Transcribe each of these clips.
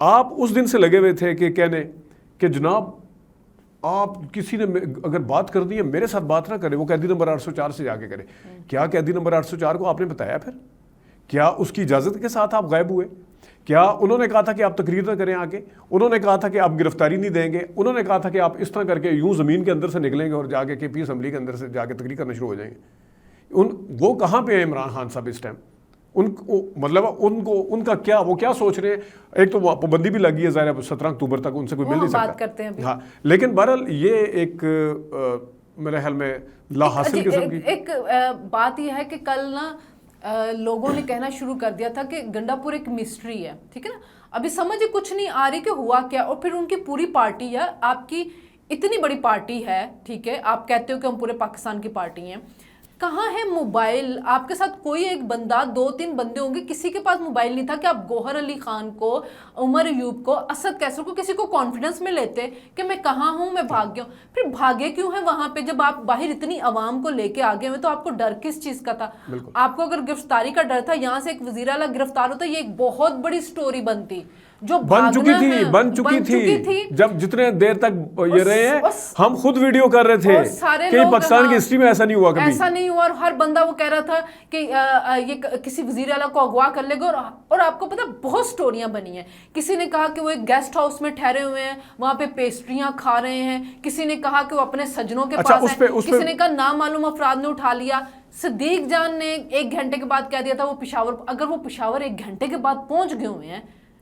آپ اس دن سے لگے ہوئے تھے کہ کہنے کہ جناب آپ کسی نے اگر بات کر دی ہے میرے ساتھ بات نہ کرے, وہ قیدی نمبر 804 سے جا کے کرے. کیا قیدی نمبر 804 کو آپ نے بتایا پھر؟ کیا اس کی اجازت کے ساتھ آپ غائب ہوئے؟ کیا انہوں نے کہا تھا کہ آپ تقریر نہ کریں آگے؟ انہوں نے کہا تھا کہ آپ گرفتاری نہیں دیں گے؟ انہوں نے کہا تھا کہ آپ اس طرح کر کے یوں زمین کے اندر سے نکلیں گے اور جا کے پی اسمبلی کے اندر سے جا کے تقریر کرنا شروع ہو جائیں گے؟ وہ کہاں پہ ہیں عمران خان صاحب اس ٹائم؟ مطلب ان کا کیا, وہ کیا سوچ رہے ہیں؟ ایک تو پابندی بھی لگی ہے ظاہر ہے 17 اکتوبر تک ان سے کوئی مل نہیں بات کرتے ہیں سکتا. ہاں لیکن بہرحال یہ ایک میرے خیال میں لا حاصل قسم کی ایک بات یہ ہے کہ کل نا لوگوں نے کہنا شروع کر دیا تھا کہ گنڈا پور ایک مسٹری ہے, ٹھیک ہے نا, ابھی سمجھ کچھ نہیں آ رہی کہ ہوا کیا. اور پھر ان کی پوری پارٹی ہے, آپ کی اتنی بڑی پارٹی ہے, ٹھیک ہے, آپ کہتے ہو کہ ہم پورے پاکستان کی پارٹی ہیں, کہاں ہے موبائل؟ آپ کے ساتھ کوئی ایک بندہ, 2-3 بندے ہوں گے, کسی کے پاس موبائل نہیں تھا کہ آپ گوہر علی خان کو, عمر ایوب کو, اسد کیسر کو, کسی کو کانفیڈنس میں لیتے کہ میں کہاں ہوں, میں بھاگ گیا ہوں. پھر بھاگے کیوں ہیں وہاں پہ جب آپ باہر اتنی عوام کو لے کے آگے ہوئے؟ تو آپ کو ڈر کس چیز کا تھا؟ آپ کو اگر گرفتاری کا ڈر تھا, یہاں سے ایک وزیر اعلیٰ گرفتار ہوتا, یہ ایک بہت بڑی سٹوری بنتی جو بن چکی تھی. جب جتنے دیر تک یہ رہے ہیں, ہم خود ویڈیو کر رہے تھے کہ پاکستان کی ہسٹری میں ایسا نہیں ہوا کبھی, ایسا نہیں ہوا. اور ہر بندہ وہ کہہ رہا تھا کہ یہ کسی وزیر اعلیٰ کو اغوا کر لے گا. اور آپ کو پتا بہت سٹوریاں بنی ہیں. کسی نے کہا کہ وہ ایک گیسٹ ہاؤس میں ٹھہرے ہوئے ہیں, وہاں پہ پیسٹریاں کھا رہے ہیں. کسی نے کہا کہ وہ اپنے سجنوں کے پاس ہیں. کسی نے کہا نامعلوم افراد نے اٹھا لیا. صدیق جان نے 1 گھنٹے کے بعد کہہ دیا تھا وہ پشاور, اگر وہ پشاور 1 گھنٹے کے بعد پہنچ گئے ہوئے ہیں,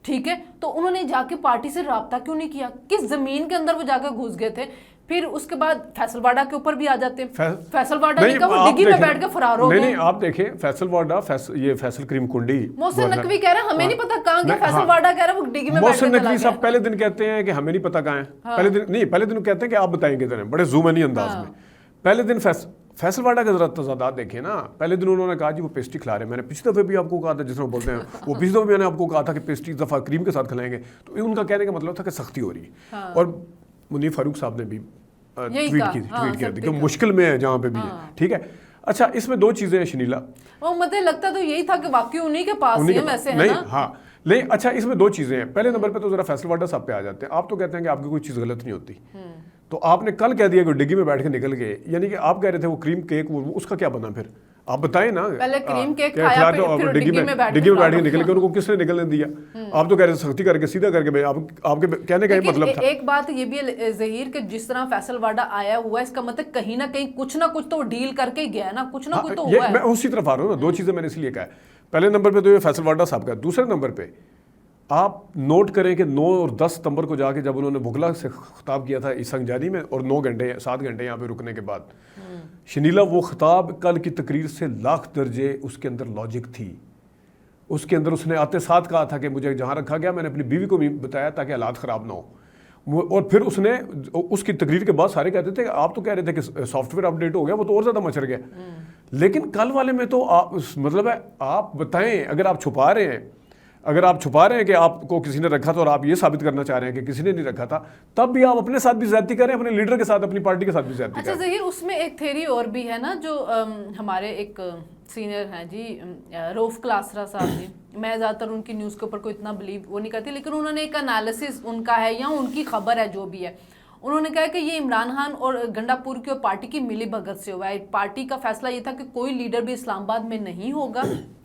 ٹھیک ہے, تو انہوں نے جا کے پارٹی سے رابطہ کیوں نہیں کیا؟ کس زمین کے اندر وہ جا کے گھس گئے تھے؟ پھر اس کے بعد فیصل واڈا کے اوپر بھی آ جاتے ہیں. فیصل واڈا نے کہا وہ ڈگی میں بیٹھ کے فرار ہو گئے. نہیں آپ دیکھیں فیصل واڈا, یہ فیصل کریم کنڈی, محسن نقوی کہہ رہا ہے ہمیں نہیں پتا کہاں گیا. فیصل واڈا کہہ رہا ہے وہ ڈگی میں بیٹھ کے محسن نقوی صاحب پہلے دن کہتے ہیں کہ ہمیں نہیں پتا کہاں ہیں. پہلے دن کہتے ہیں کہ آپ بتائیں گے ذرا, بڑے زومنی انداز میں. پہلے دن فیصل واڈا کے ذرا تضادات دیکھیں نا. پہلے دن انہوں نے کہا جی وہ پیسٹری کھلا رہے ہیں. میں نے پچھلی دفعہ بھی آپ کو کہا تھا, جس میں بولتے ہیں وہ پچھلی دفعہ میں نے آپ کو کہا تھا کہ پیسٹری دفعہ کریم کے ساتھ کھلائیں گے. تو ان کا کہنے کا مطلب تھا کہ سختی ہو رہی ہے. اور منیر فاروق صاحب نے بھی ٹویٹ کیا تھی کہ مشکل میں ہے جہاں پہ بھی ہے, ٹھیک ہے. اچھا اس میں 2 چیزیں ہیں شنیلا. وہ مجھے لگتا تو یہی تھا کہ واقعی انہی کے پاس ہی ہے ویسے, ہے نا. ہاں نہیں اچھا اس میں 2 چیزیں ہیں. پہلے نمبر پہ تو ذرا فیصل واڈا صاحب پہ آ جاتے ہیں. آپ تو کہتے ہیں کہ آپ کی کوئی چیز غلط نہیں ہوتی, تو آپ نے کل کہہ دیا کہ ڈگی میں بیٹھ کے نکل گئے, یعنی کہ آپ کہہ رہے تھے وہ کریم کیک اس کا کیا بنا پھر آپ بتائیں نا. پہلے کریم کیک کھایا پھر ڈگی میں بیٹھ کے نکل گئے, ان کو کس نے نکلنے دیا؟ آپ تو کہہ رہے سختی کر کے سیدھا کر کے. آپ کے کہنے کا یہ مطلب تھا. ایک بات یہ بھی ہے ظہیر کہ جس طرح فیصل واڈا آیا ہوا ہے, اس کا مطلب کہیں نہ کہیں کچھ نہ کچھ تو ڈیل کر کے گیا نا, کچھ نہ کچھ تو ہوا ہے. میں اسی طرف آ رہا ہوں نا. 2 چیزیں میں نے اس لیے کہا ہے. پہلے نمبر پہ تو یہ فیصل واڈا صاحب کا. دوسرے نمبر پہ آپ نوٹ کریں کہ 9 اور 10 ستمبر کو جا کے جب انہوں نے بھگلا سے خطاب کیا تھا سنگجانی میں, اور 7 گھنٹے یہاں پہ رکنے کے بعد, شنیلا وہ خطاب کل کی تقریر سے لاکھ درجے اس کے اندر لاجک تھی. اس کے اندر اس نے آتے ساتھ کہا تھا کہ مجھے جہاں رکھا گیا میں نے اپنی بیوی کو بھی بتایا تاکہ حالات خراب نہ ہو. اور پھر اس نے اس کی تقریر کے بعد سارے کہتے تھے کہ آپ تو کہہ رہے تھے کہ سافٹ ویئر اپڈیٹ ہو گیا, وہ تو اور زیادہ مچر گیا. لیکن کل والے میں تو مطلب ہے آپ بتائیں, اگر آپ چھپا رہے ہیں کہ آپ کو کسی نے رکھا تھا اور آپ یہ ثابت کرنا چاہ رہے ہیں کہ کسی نے نہیں رکھا تھا, تب بھی آپ اپنے ساتھ بھی زیادتی کریں, اپنے لیڈر کے ساتھ, اپنی پارٹی کے ساتھ بھی زیادتی کریں. اچھا ظہیر, اس میں ایک تھیوری اور بھی ہے نا جو ہمارے ایک سینئر ہیں جی روف کلاسرا صاحب جی, میں زیادہ تر ان کی نیوز کے اوپر کوئی اتنا بلیو وہ نہیں کرتی, لیکن انہوں نے ایک انالیسس ان کا ہے یا ان کی خبر ہے جو بھی ہے, انہوں نے کہا کہ یہ عمران خان اور گنڈا پور کی اور پارٹی کی ملی بھگت سے ہوا ہے. پارٹی کا فیصلہ یہ تھا کہ کوئی لیڈر بھی اسلام آباد میں نہیں ہوگا,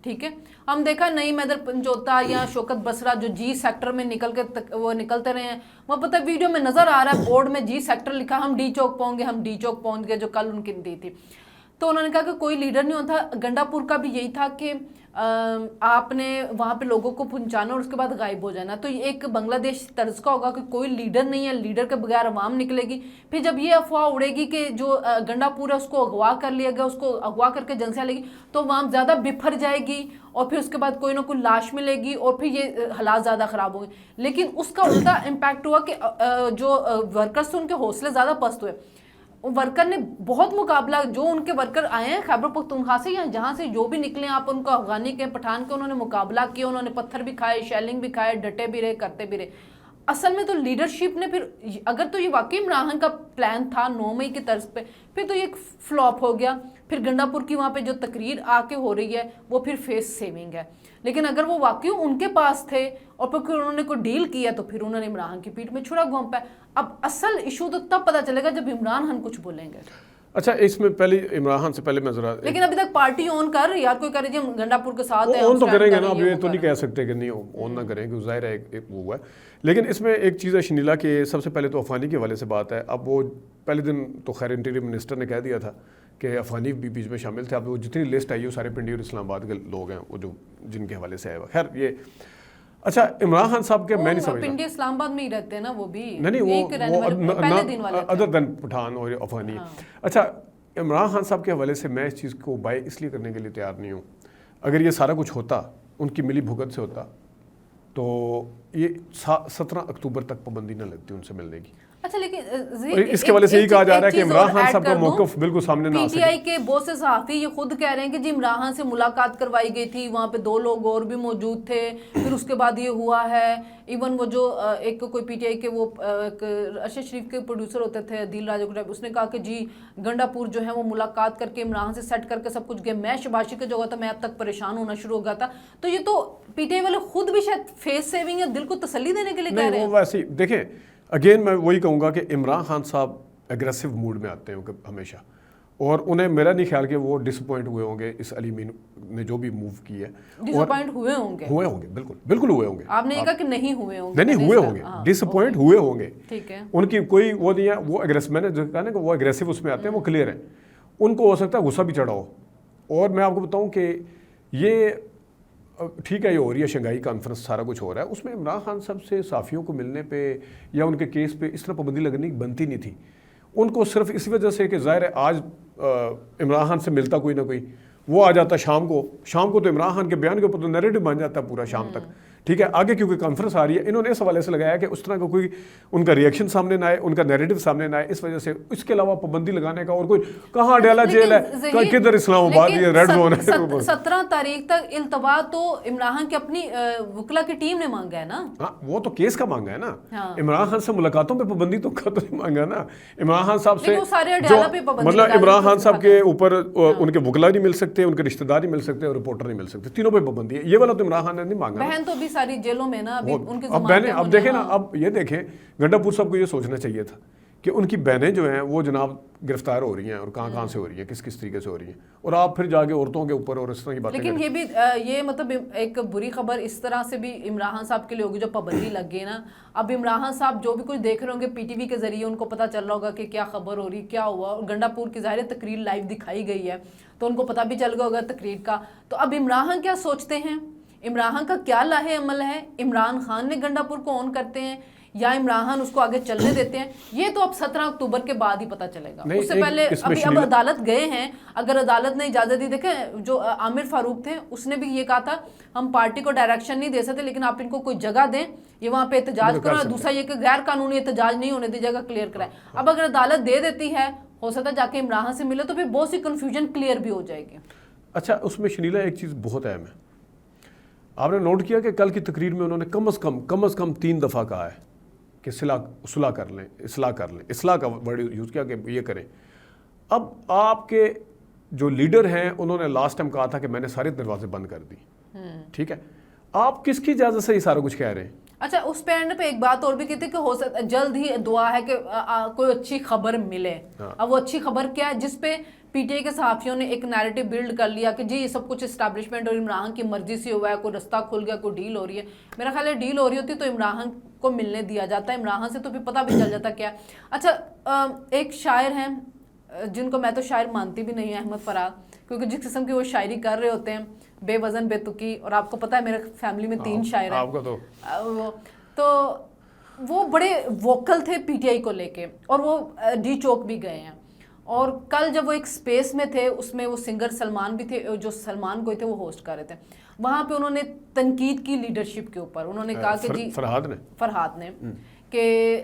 ٹھیک ہے. ہم دیکھا نئی میدر پنجوتا یا شوکت بسرا جو جی سیکٹر میں وہ نکلتے رہے ہیں, وہ پتہ ویڈیو میں نظر آ رہا ہے بورڈ میں جی سیکٹر لکھا, ہم ڈی چوک پہنچ گئے, جو کل ان کی دی تھی. تو انہوں نے کہا کہ کوئی لیڈر نہیں ہوتا. گنڈا پور کا بھی یہی تھا کہ آپ نے وہاں پہ لوگوں کو پہنچانا اور اس کے بعد غائب ہو جانا. تو یہ ایک بنگلہ دیش طرز کا ہوگا کہ کوئی لیڈر نہیں ہے, لیڈر کے بغیر عوام نکلے گی. پھر جب یہ افواہ اڑے گی کہ جو گنڈا پور ہے اس کو اغوا کر لیا گیا, اس کو اغوا کر کے جنسیاں لے گی, تو وہاں زیادہ بفر جائے گی, اور پھر اس کے بعد کوئی نہ کوئی لاش ملے گی, اور پھر یہ حالات زیادہ خراب ہوں گے. لیکن اس کا الٹا امپیکٹ ہوا کہ جو ورکرز تھے ان کے حوصلے زیادہ پست ہوئے. ورکر نے بہت مقابلہ, جو ان کے ورکر آئے ہیں خیبر پختونخوا سے یا جہاں سے جو بھی نکلے, آپ ان کو افغانی کے پٹھان کے, انہوں نے مقابلہ کیا, انہوں نے پتھر بھی کھائے, شیلنگ بھی کھائے, ڈٹے بھی رہے, کرتے بھی رہے. اصل میں تو لیڈرشپ نے پھر اگر تو یہ واقعی عمران خان کا پلان تھا 9 مئی کی طرز پہ پھر تو یہ ایک فلاپ ہو گیا. پھر گنڈا پور کی وہاں پہ جو تقریر آ کے ہو رہی ہے وہ پھر فیس سیونگ ہے. لیکن اگر وہ واقعی ان کے پاس تھے اور پھر انہوں نے کوئی ڈیل کیا تو پھر انہوں نے عمران خان کی پیٹھ میں چھڑا گھونپا ہے. اب اصل ایشو تو تب پتہ چلے گا جب عمران خان کچھ بولیں گے. اچھا اس میں پہلے عمران خان سے پہلے میں ذرا لیکن ابھی تک پارٹی اون کر رہی ہے, کوئی کہہ رہی ہے گنڈا پور کے ساتھ ہے, اون تو کریں گے نا, اب یہ تو نہیں کہہ سکتے کہ نہیں اون نہ کریں کہ ظاہر ہے ایک وہ ہوا ہے. لیکن اس میں ایک چیز ہے شنیلا کہ سب سے پہلے تو افغانی کے حوالے سے بات ہے. اب وہ پہلے دن تو خیر انٹیریئر منسٹر نے کہہ دیا تھا کہ افغانی بھی بیچ میں شامل تھے. اب وہ جتنی لسٹ آئی ہے وہ سارے پنڈی اور اسلام آباد کے لوگ ہیں وہ جو جن کے حوالے سے آئے ہوا. خیر یہ اچھا عمران خان صاحب کے میں نہیں سمجھتا پنڈی اسلام آباد میں ہی رہتے ہیں نا وہ بھی, نہیں وہ ادر دین پٹھان اور افغانی. اچھا عمران خان صاحب کے حوالے سے میں اس چیز کو بائی اس لیے کرنے کے لیے تیار نہیں ہوں. اگر یہ سارا کچھ ہوتا ان کی ملی بھگت سے ہوتا تو یہ 17 اکتوبر تک پابندی نہ لگتی ان سے ملنے کی. اچھا لیکن اس کے والے سے یہ کہا جا رہا ہے کہ عمران خان صاحب کا موقف بالکل سامنے نہ آ سکے. پی ٹی آئی کے بہت سے صحافی یہ خود کہہ رہے ہیں کہ جی عمران خان سے ملاقات کروائی گئی تھی, وہاں پہ 2 لوگ اور بھی موجود تھے, پھر اس کے بعد یہ ہوا ہے. ایون وہ جو ایک کوئی پی ٹی آئی کے وہ ارشد شریف کے پروڈیوسر ہوتے تھے عدیل راجو ٹائپ, اس نے کہا کہ جی گنڈا پور جو ہے وہ ملاقات کر کے عمران سے سیٹ کر کے سب کچھ گئے. میں شباشی کا جو ہوا تھا میں اب تک پریشان ہونا شروع ہو گیا تھا. تو یہ تو پی ٹی آئی والے خود بھی شاید فیس سیونگ یا دل کو تسلی دینے کے لیے کہہ رہے ہیں. نہیں وہ ویسے ہی دیکھیں اگین میں وہی کہوں گا کہ عمران خان صاحب ایگریسو موڈ میں آتے ہیں ہمیشہ, اور انہیں میرا نہیں خیال کہ وہ ڈس اپوائنٹ ہوئے ہوں گے اس علی مین نے جو بھی موو کی ہے. ڈس اپوائنٹ ہوئے ہوں گے بالکل ہوئے ہوں گے. آپ نے کہا کہ نہیں ہوئے ہوں گے. نہیں ہوئے ہوں گے, ڈس اپوائنٹ ہوئے ہوں گے. ٹھیک ہے, ان کی کوئی وہ نہیں ہے. وہ ایگریسو میں نے جو کہا نا کہ وہ ایگریسو اس میں آتے ہیں وہ کلیئر ہے. ان کو ہو سکتا ہے غصہ بھی چڑھا ہو. اور میں آپ کو بتاؤں کہ یہ ٹھیک ہے یہ ہو رہی ہے شنگھائی کانفرنس سارا کچھ ہو رہا ہے, اس میں عمران خان صاحب سے صحافیوں کو ملنے پہ یا ان کے کیس پہ اس طرح پابندی لگنی بنتی نہیں تھی. ان کو صرف اس وجہ سے کہ ظاہر ہے آج عمران خان سے ملتا کوئی نہ کوئی, وہ آ جاتا شام کو تو عمران خان کے بیان کے اوپر تو نیریٹو بن جاتا ہے پورا شام تک. ٹھیک ہے آگے کیونکہ کانفرنس آ رہی ہے, انہوں نے اس حوالے سے لگایا کہ اس طرح کا کوئی ان کا ریئیکشن سامنے نہ آئے, ان کا نیریٹو سامنے نہ آئے, اس وجہ سے اس کے علاوہ پابندی لگانے کا اور کوئی کہاں ڈیلا جیل ہے کدھر اسلام آباد یہ ریڈ زون ہے. 17 تاریخ تک التوا تو عمران خان کی اپنی وکلا کی ٹیم نے مانگا ہے نا. ہاں وہ تو کیس کا مانگا ہے نا. عمران خان سے ملاقاتوں پہ پابندی تو کا تو نہیں مانگا نا. عمران خان صاحب سے مطلب عمران خان صاحب کے اوپر ان کے وکلا نہیں مل سکتے, ان کے رشتہ دار نہیں مل سکتے اور رپورٹر نہیں مل سکتے, تینوں پہ پابندی ہے. یہ والا تو عمران خان نے نہیں مانگا. بہن تو بھی ساری جیلوں میں نا ان کے بہنیں اب دیکھیں نا, اب یہ دیکھیں گنڈا پور صاحب کو یہ سوچنا چاہیے تھا کہ ان کی بہنیں جو ہیں وہ جناب گرفتار ہو رہی ہیں اور کہاں سے ہو رہی ہیں, کس طریقے سے ہو رہی ہیں, اور آپ پھر جا کے عورتوں کے اوپر اور اس طرح کی باتیں. لیکن یہ بھی یہ مطلب ایک بری خبر اس طرح سے بھی عمران خان صاحب کے لیے ہوگی جو پابندی لگ گئی نا. اب عمران خان صاحب جو بھی کچھ دیکھ رہے ہوں گے پی ٹی وی کے ذریعے ان کو پتہ چل رہا ہوگا کہ کیا خبر ہو رہی, کیا ہوا, اور گنڈا پور کی ظاہر تقریر لائیو دکھائی گئی ہے تو ان کو پتہ بھی چل گیا ہوگا تقریر کا. تو اب عمران خان کیا سوچتے ہیں, عمران خان کا کیا لاہے عمل ہے, عمران خان نے گنڈا پور کو آن کرتے ہیں یا عمران خان اس کو آگے چلنے دیتے ہیں, یہ تو اب 17 اکتوبر کے بعد ہی پتہ چلے گا. اس سے پہلے اب عدالت گئے ہیں, اگر عدالت نے اجازت دی, دیکھیں جو عامر فاروق تھے اس نے بھی یہ کہا تھا ہم پارٹی کو ڈائریکشن نہیں دے سکتے لیکن آپ ان کو کوئی جگہ دیں, یہ وہاں پہ احتجاج کرو. دوسرا یہ کہ غیر قانونی احتجاج نہیں ہونے دی, جگہ کلیئر کرائے. اب اگر عدالت دے دیتی ہے ہو سکتا ہے جا کے عمران خان سے ملے تو پھر بہت سی کنفیوژن کلیئر بھی ہو جائے گی. اچھا اس میں شنیلا ایک چیز بہت اہم ہے, آپ نے نوٹ کیا کہ کل کی تقریر میں انہوں نے کم از کم 3 دفعہ کہا ہے کہ اصلاح کر لیں, اصلاح کا ورڈ یوز کیا کہ یہ کریں. اب آپ کے جو لیڈر ہیں انہوں نے لاسٹ ٹائم کہا تھا کہ میں نے سارے دروازے بند کر دی. ٹھیک ہے آپ کس کی اجازت سے یہ سارا کچھ کہہ رہے ہیں. اچھا اس پینڈ پہ ایک بات اور بھی کی تھی کہ ہو سکتا جلد ہی دعا ہے کہ کوئی اچھی خبر ملے. اب وہ اچھی خبر کیا ہے جس پہ پی ٹی آئی کے صحافیوں نے ایک نیریٹو بلڈ کر لیا کہ جی یہ سب کچھ اسٹیبلشمنٹ اور عمران خان کی مرضی سے ہوا ہے, کوئی رستہ کھل گیا, کوئی ڈیل ہو رہی ہے. میرا خیال ہے ڈیل ہو رہی ہوتی تو عمران خان کو ملنے دیا جاتا ہے, عمران خان سے تو پھر پتہ بھی چل جاتا کیا. اچھا ایک شاعر ہیں جن کو میں تو شاعر مانتی بھی نہیں ہوں, احمد فراز, کیونکہ جس قسم کی وہ شاعری کر رہے ہوتے ہیں بے وزن بے تکی, اور آپ کو پتہ ہے میرے فیملی میں 3 شاعر ہیں, تو وہ بڑے ووکل تھے پی ٹی آئی کو لے کے, اور وہ ڈی چوک بھی گئے ہیں. اور کل جب وہ ایک سپیس میں تھے اس میں وہ سنگر سلمان بھی تھے, جو سلمان کوئی تھے وہ ہوسٹ کر رہے تھے, وہاں پہ انہوں نے تنقید کی لیڈرشپ کے اوپر. انہوں نے کہا کہ جی فرحاد نے کہ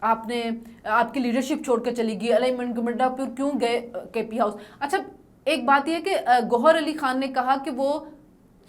آپ کی لیڈرشپ چھوڑ کے چلی گئی, الائنمنٹ گنڈا پور کیوں گئے کے پی ہاؤس. اچھا ایک بات یہ کہ گوہر علی خان نے کہا کہ وہ